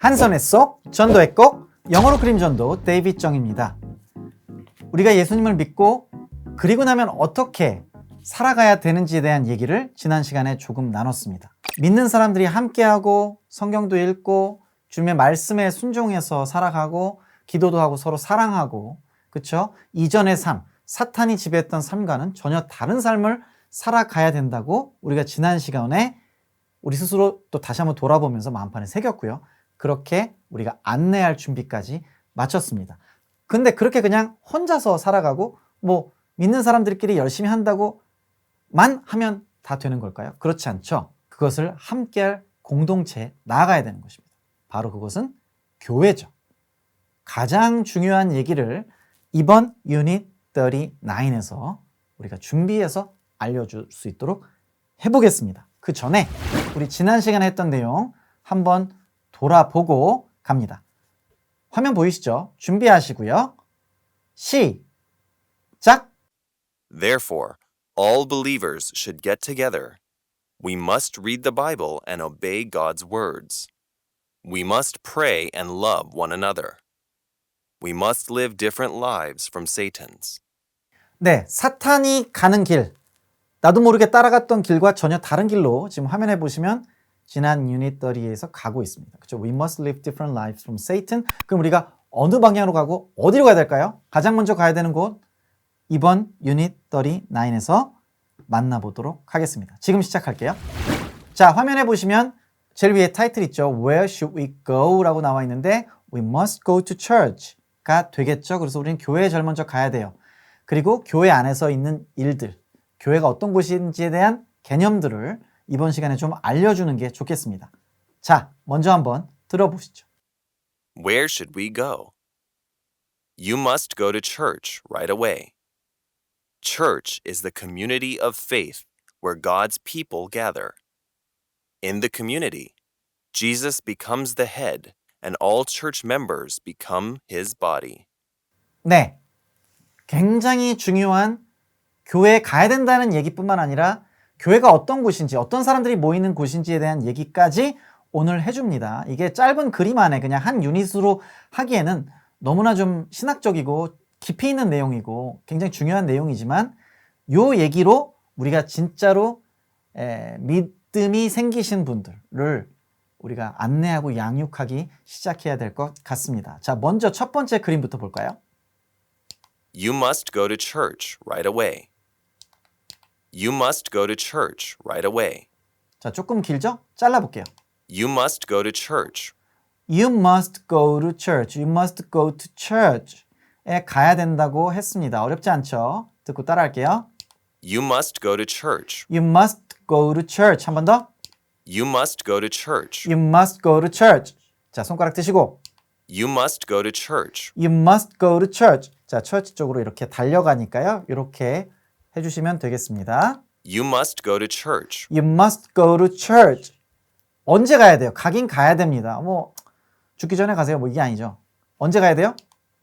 한손에 쏙 전도의 꼭 영어로 그림 전도 데이빗 정입니다. 우리가 예수님을 믿고 그리고 나면 어떻게 살아가야 되는지에 대한 얘기를 지난 시간에 조금 나눴습니다. 믿는 사람들이 함께하고 성경도 읽고 주님의 말씀에 순종해서 살아가고 기도도 하고 서로 사랑하고, 그렇죠? 이전의 삶, 사탄이 지배했던 삶과는 전혀 다른 삶을 살아가야 된다고 우리가 지난 시간에 우리 스스로 또 다시 한번 돌아보면서 마음판에 새겼고요. 그렇게 우리가 안내할 준비까지 마쳤습니다. 근데 그렇게 그냥 혼자서 살아가고 믿는 사람들끼리 열심히 한다고만 하면 다 되는 걸까요? 그렇지 않죠. 그것을 함께할 공동체에 나아가야 되는 것입니다. 바로 그것은 교회죠. 가장 중요한 얘기를 이번 유닛 39에서 우리가 준비해서 알려줄 수 있도록 해보겠습니다. 그 전에 우리 지난 시간에 했던 내용 한번 돌아보고 갑니다. 화면 보이시죠? 준비하시고요. 시작! Therefore, all believers should get together. We must read the Bible and obey God's words. We must pray and love one another. We must live different lives from Satan's. 네, 사탄이 가는 길, 나도 모르게 따라갔던 길과 전혀 다른 길로 지금 화면에 보시면 지난 유닛 30에서 가고 있습니다. 그렇죠? We must live different lives from Satan. 그럼 우리가 어느 방향으로 가고 어디로 가야 될까요? 가장 먼저 가야 되는 곳 이번 유닛 39에서 만나보도록 하겠습니다. 지금 시작할게요. 자, 화면에 보시면 제일 위에 타이틀 있죠. Where should we go? 라고 나와 있는데 We must go to church 가 되겠죠. 그래서 우리는 교회에 제일 먼저 가야 돼요. 그리고 교회 안에서 있는 일들, 교회가 어떤 곳인지에 대한 개념들을 이번 시간에 좀 알려주는 게 좋겠습니다. 자, 먼저 한번 들어보시죠. Where should we go? You must go to church right away. Church is the community of faith where God's people gather. In the community, Jesus becomes the head and all church members become his body. 네, 굉장히 중요한 교회에 가야 된다는 얘기뿐만 아니라 교회가 어떤 곳인지, 어떤 사람들이 모이는 곳인지에 대한 얘기까지 오늘 해줍니다. 이게 짧은 그림 안에 그냥 한 유닛으로 하기에는 너무나 좀 신학적이고 깊이 있는 내용이고 굉장히 중요한 내용이지만 요 얘기로 우리가 진짜로 믿음이 생기신 분들을 우리가 안내하고 양육하기 시작해야 될 것 같습니다. 자, 먼저 첫 번째 그림부터 볼까요? You must go to church right away. You must go to church right away. 자, 조금 길죠? 잘라볼게요. You must go to church. You must go to church. You must go to church에 가야 된다고 했습니다. 어렵지 않죠? 듣고 따라할게요. You must go to church. You must go to church. 한 번 더. You must go to church. You must go to church. 자, 손가락 드시고. You must go to church. You must go to church. 자, church 쪽으로 이렇게 달려가니까요. 이렇게 해주시면 되겠습니다. You must go to church. You must go to church. 언제 가야 돼요? 가긴 가야 됩니다. 죽기 전에 가세요. 이게 아니죠. 언제 가야 돼요?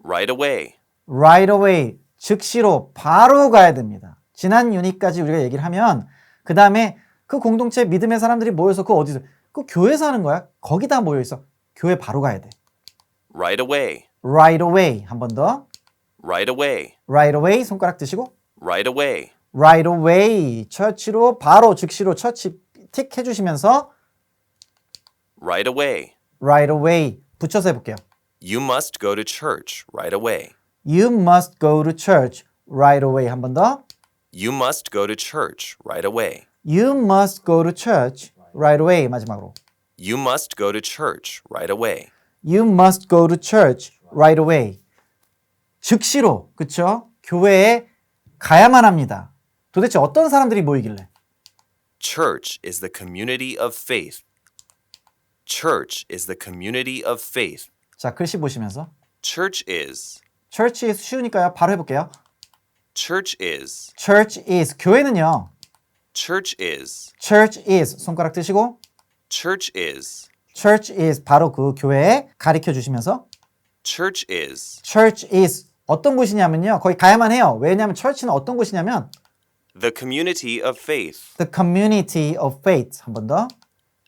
Right away. Right away. 즉시로 바로 가야 됩니다. 지난 유닛까지 우리가 얘기를 하면 그 다음에 그 공동체 믿음의 사람들이 모여서 어디서? 그 교회에서 하는 거야. 거기 다 모여있어. 교회 바로 가야 돼. Right away. Right away. 한 번 더. Right away. Right away. 손가락 드시고. Right away. Right away. 처치로 바로 즉시로 처치 틱 해주시면서 Right away. Right away. 붙여서 해볼게요. You must go to church right away. You must go to church right away. 한 번 더. You must go to church right away. You must go to church right away. 마지막으로. You must go to church right away. You must go to church right away. 즉시로, 그쵸? 교회에 가야만 합니다. 도대체 어떤 사람들이 모이길래? Church is the community of faith. Church is the community of faith. 자, 글씨 보시면서. Church is. Church is 쉬우니까요. 바로 해볼게요. Church is. Church is. 교회는요. Church is. Church is. 손가락 드시고. Church is. Church is. 바로 그 교회에 가리켜 주시면서. Church is. Church is. 어떤 곳이냐면요. 거기 가야만 해요. 왜냐하면 church는 어떤 곳이냐면 The community of faith. The community of faith. 한 번 더.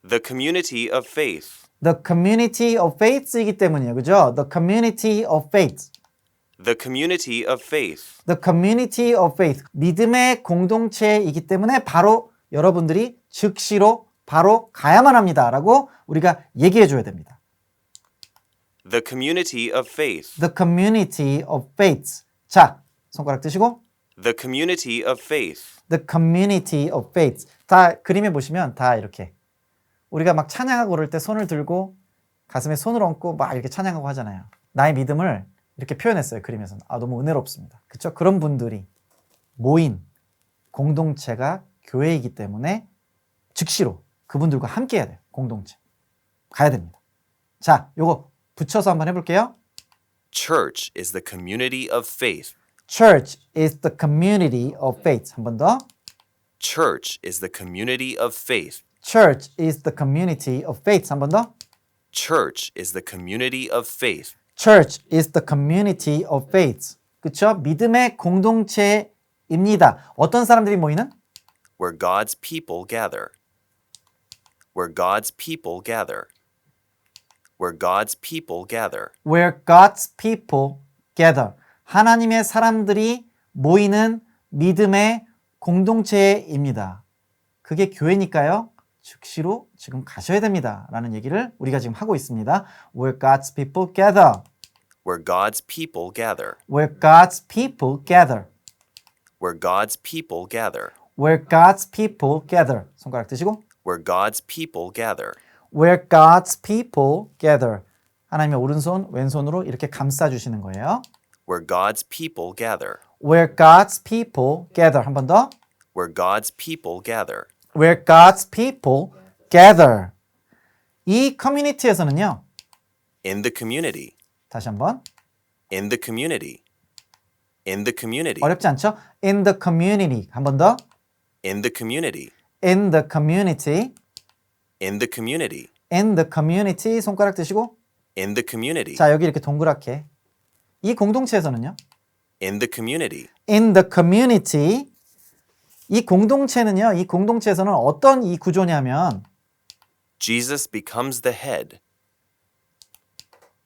The community of faith. The community of faith이기 때문이에요. 그죠? The community of faith. The community of faith. The community of faith. 믿음의 공동체이기 때문에 바로 여러분들이 즉시로 바로 가야만 합니다. 라고 우리가 얘기해 줘야 됩니다. The community of faith. The community of faith. 자, 손가락 드시고 The community of faith. The community of faith. 다 그림에 보시면 다 이렇게 우리가 막 찬양하고 그럴 때 손을 들고 가슴에 손을 얹고 막 이렇게 찬양하고 하잖아요. 나의 믿음을 이렇게 표현했어요. 그림에서는. 아, 너무 은혜롭습니다. 그렇죠? 그런 분들이 모인 공동체가 교회이기 때문에 즉시로 그분들과 함께 해야 돼요. 공동체. 가야 됩니다. 자, 요거 붙여서 한번 해볼게요. Church is the community of faith. Church is the community of faith. 한 번 더. Church is the community of faith. Church is the community of faith. 한 번 더. Church is the community of faith. Church is the community of faith. 그쵸? 믿음의 공동체입니다. 어떤 사람들이 모이는? Where God's people gather. Where God's people gather. Where God's people gather. Where God's people gather. 하나님의 사람들이 모이는 믿음의 공동체입니다. 그게 교회니까요. 즉시로 지금 가셔야 됩니다. 라는 얘기를 우리가 지금 하고 있습니다. Where God's people gather. Where God's people gather. Where God's people gather. Where God's people gather. Where God's people gather. 손가락 드시고. Where God's people gather. Where God's people gather. 하나님의 오른손, 왼손으로 이렇게 감싸주시는 거예요. Where God's people gather. Where God's people gather. 한 번 더. Where God's people gather. Where God's people gather. 이 커뮤니티에서는요. In the community. 다시 한번. In the community. In the community. 어렵지 않죠? In the community. 한 번 더. In the community. In the community. In the community. In the community. 손가락 드시고. In the community. 자, 여기 이렇게 동그랗게. 이 공동체에서는요. In the community. In the community. 이 공동체는요. 이 공동체에서는 어떤 이 구조냐면 Jesus becomes the head.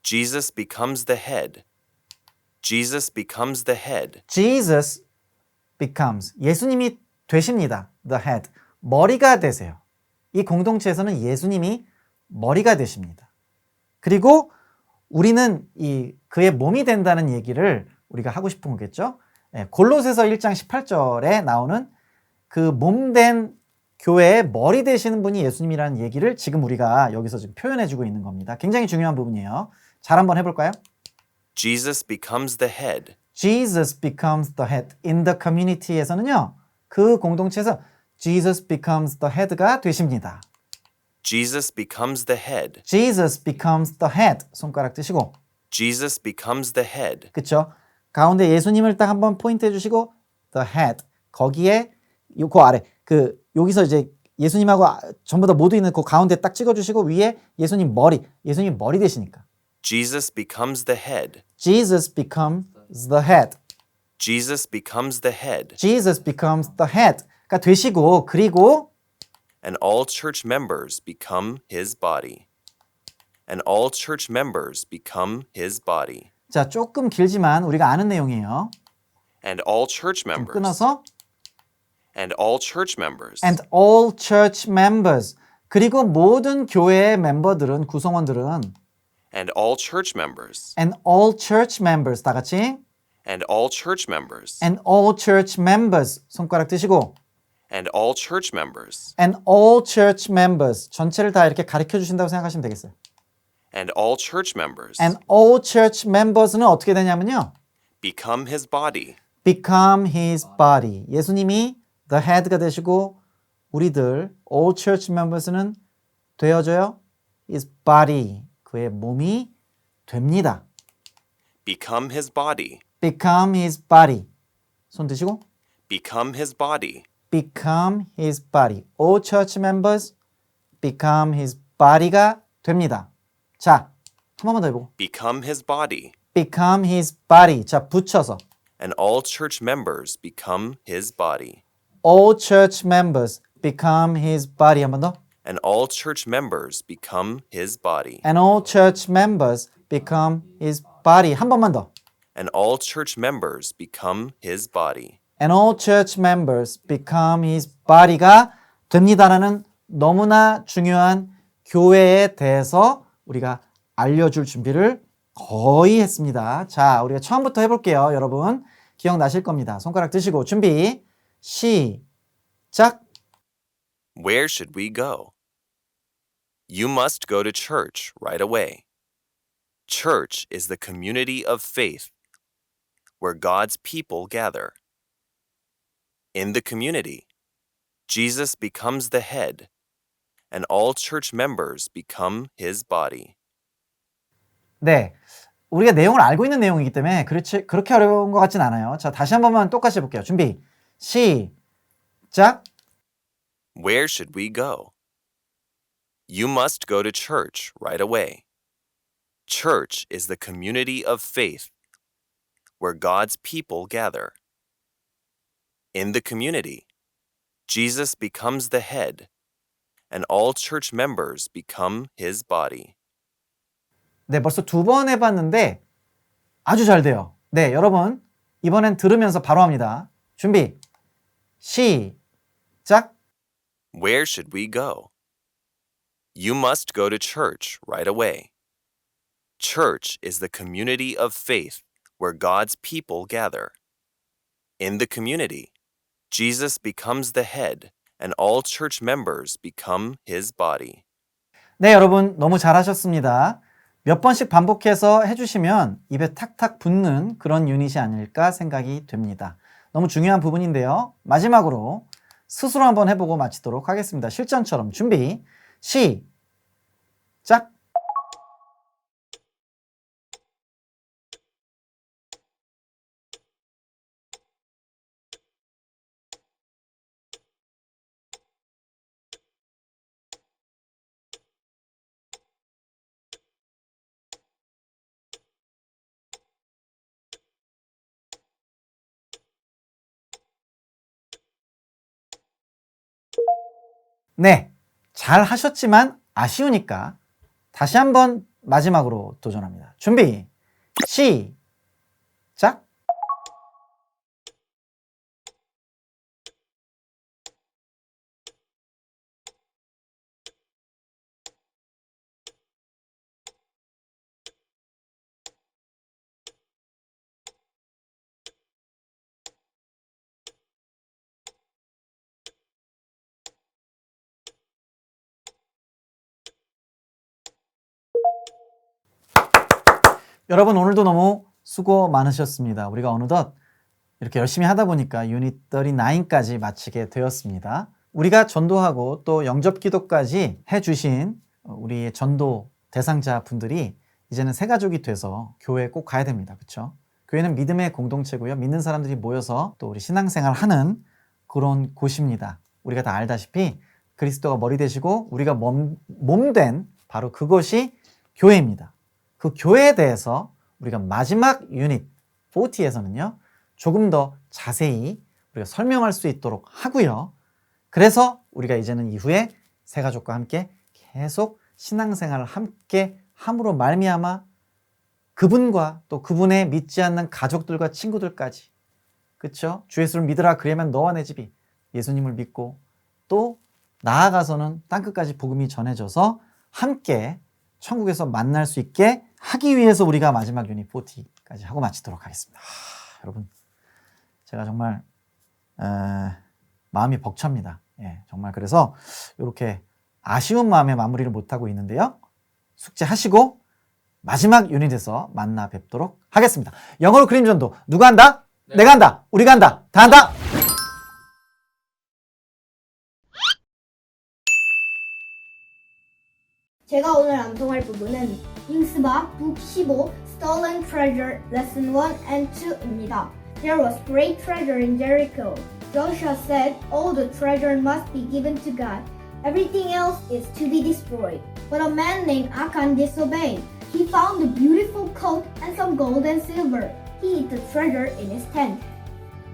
Jesus becomes the head. Jesus becomes the head. Jesus becomes. 예수님이 되십니다. The head. 머리가 되세요. 이 공동체에서는 예수님이 머리가 되십니다. 그리고 우리는 그의 몸이 된다는 얘기를 우리가 하고 싶은 거겠죠. 골로새서 1장 18절에 나오는 그 몸된 교회의 머리 되시는 분이 예수님이라는 얘기를 지금 우리가 여기서 지금 표현해주고 있는 겁니다. 굉장히 중요한 부분이에요. 잘 한번 해볼까요? Jesus becomes the head. Jesus becomes the head. In the community에서는요. 그 공동체에서 Jesus becomes the head가 되십니다. Jesus becomes the head. Jesus becomes the head. 손가락 드시고. Jesus becomes the head. 그쵸? 가운데 예수님을 딱 한번 포인트 해주시고 the head. 거기에 그 아래 여기서 이제 예수님하고 전부 다 모두 있는 그 가운데 딱 찍어주시고 위에 예수님 머리 되시니까. Jesus becomes the head. Jesus becomes the head. Jesus becomes the head. Jesus becomes the head가 되시고 그리고 And all church members become his body. And all church members become his body. 자 조금 길지만 우리가 아는 내용이에요. And all church 좀 members. 끊어서 And all church members. and all church members 그리고 모든 교회의 멤버들은 구성원들은 And all church members. and all church members 다 같이 And all church members. and all church members 손가락 드시고 And all church members. and all church members 전체를 다 이렇게 가르쳐 주신다고 생각하시면 되겠어요. And all church members. and all church members는 어떻게 되냐면요. Become his body. become his body. 예수님이 the head가 되시고 우리들 all church members는 되어져요. his body. 그의 몸이 됩니다. Become his body. become his body. 손 드시고 Become his body. become his body. all church members become his body가 됩니다. 자, 한 번만 더 해보고 Become his body. become his body. 자, 붙여서 And all church members become his body. all church members become his body. 한 번 더. and all church members become his body. And all church members become his body. 한 번만 더. And all church members become his body. And all church members become his body가 됩니다라는 너무나 중요한 교회에 대해서 우리가 알려줄 준비를 거의 했습니다. 자, 우리가 처음부터 해볼게요. 여러분 기억나실 겁니다. 손가락 드시고 준비 시작. Where should we go? You must go to church right away. Church is the community of faith where God's people gather. In the community, Jesus becomes the head, and all church members become his body. 네, 우리가 내용을 알고 있는 내용이기 때문에 그렇게 어려운 것 같진 않아요. 자, 다시 한 번만 똑같이 해볼게요. 준비 시작. Where should we go? You must go to church right away. Church is the community of faith where God's people gather. In the community, Jesus becomes the head, and all church members become his body. 네, 벌써 2번 해봤는데 아주 잘 돼요. 네, 여러분 이번엔 들으면서 바로 합니다. 준비 시작. Where should we go? You must go to church right away. Church is the community of faith where God's people gather. In the community, Jesus becomes the head, and all church members become his body. 네, 여러분 너무 잘하셨습니다. 몇 번씩 반복해서 해주시면 입에 탁탁 붙는 그런 유닛이 아닐까 생각이 됩니다. 너무 중요한 부분인데요. 마지막으로 스스로 한번 해보고 마치도록 하겠습니다. 실전처럼 준비 시작. 네, 잘 하셨지만 아쉬우니까 다시 한번 마지막으로 도전합니다. 준비 시작. 여러분 오늘도 너무 수고 많으셨습니다. 우리가 어느덧 이렇게 열심히 하다 보니까 유닛 39까지 마치게 되었습니다. 우리가 전도하고 또 영접 기도까지 해주신 우리의 전도 대상자 분들이 이제는 새 가족이 돼서 교회에 꼭 가야 됩니다. 그렇죠? 교회는 믿음의 공동체고요. 믿는 사람들이 모여서 또 우리 신앙생활 하는 그런 곳입니다. 우리가 다 알다시피 그리스도가 머리 되시고 우리가 몸된 바로 그것이 교회입니다. 그 교회에 대해서 우리가 마지막 유닛 40에서는요 조금 더 자세히 우리가 설명할 수 있도록 하고요. 그래서 우리가 이제는 이후에 새 가족과 함께 계속 신앙생활을 함께 함으로 말미암아 그분과 또 그분의 믿지 않는 가족들과 친구들까지, 그렇죠? 주 예수를 믿으라 그리하면 너와 내 집이, 예수님을 믿고 또 나아가서는 땅끝까지 복음이 전해져서 함께 천국에서 만날 수 있게 하기 위해서 우리가 마지막 유닛 40까지 하고 마치도록 하겠습니다. 여러분 제가 정말 마음이 벅찹니다. 예, 정말 그래서 이렇게 아쉬운 마음에 마무리를 못하고 있는데요. 숙제하시고 마지막 유닛에서 만나 뵙도록 하겠습니다. 영어로 그림 전도 누가 한다? 네. 내가 한다. 우리가 한다. 다 한다. 제가 오늘 암송할 부분은 잉스바 북 15 Stolen Treasure Lesson 1 and 2입니다. There was great treasure in Jericho. Joshua said, all the treasure must be given to God. Everything else is to be destroyed. But a man named Achan disobeyed. He found a beautiful coat and some gold and silver. He hid the treasure in his tent.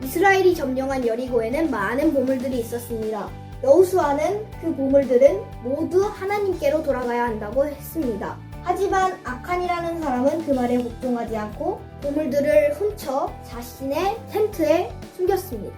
이스라엘이 점령한 여리고에는 많은 보물들이 있었습니다. 여호수아는 그 보물들은 모두 하나님께로 돌아가야 한다고 했습니다. 하지만 아칸이라는 사람은 그 말에 복종하지 않고 보물들을 훔쳐 자신의 텐트에 숨겼습니다.